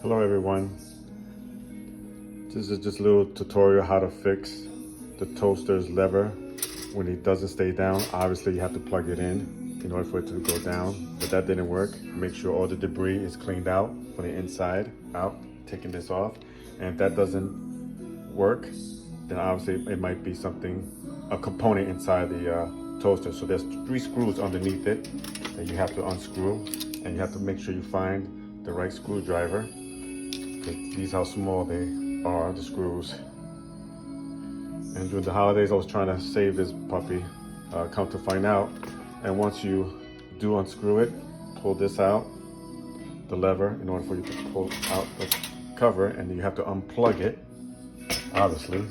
Hello everyone. This is just a little tutorial how to fix the toaster's lever when it doesn't stay down. Obviously you have to plug it in order for it to go down, but that didn't work. Make sure all the debris is cleaned out from the inside out, taking this off. And if that doesn't work, then obviously it might be a component inside the toaster. So there's 3 screws underneath it that you have to unscrew, and you have to make sure you find the right screwdriver. These how small they are, the screws. And during the holidays, I was trying to save this puppy. Come to find out, and once you do unscrew it, pull this out, the lever, in order for you to pull out the cover, and you have to unplug it, obviously.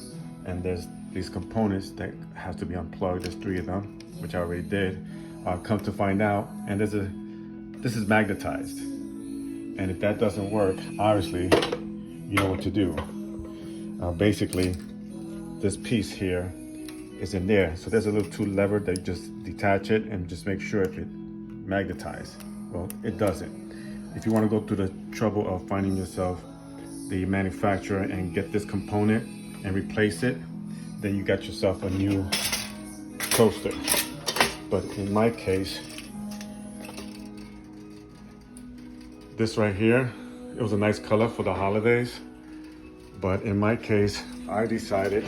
And there's these components that have to be unplugged. There's 3 of them, which I already did. Come to find out, and this is magnetized. And if that doesn't work, obviously, you know what to do. Basically, this piece here is in there. So there's a little 2 lever that you just detach it and just make sure if it magnetized. Well, it doesn't. If you want to go through the trouble of finding yourself the manufacturer and get this component and replace it, then you got yourself a new toaster. But in my case, this right here, it was a nice color for the holidays. But in my case, I decided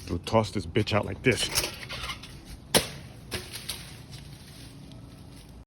to toss this bitch out like this.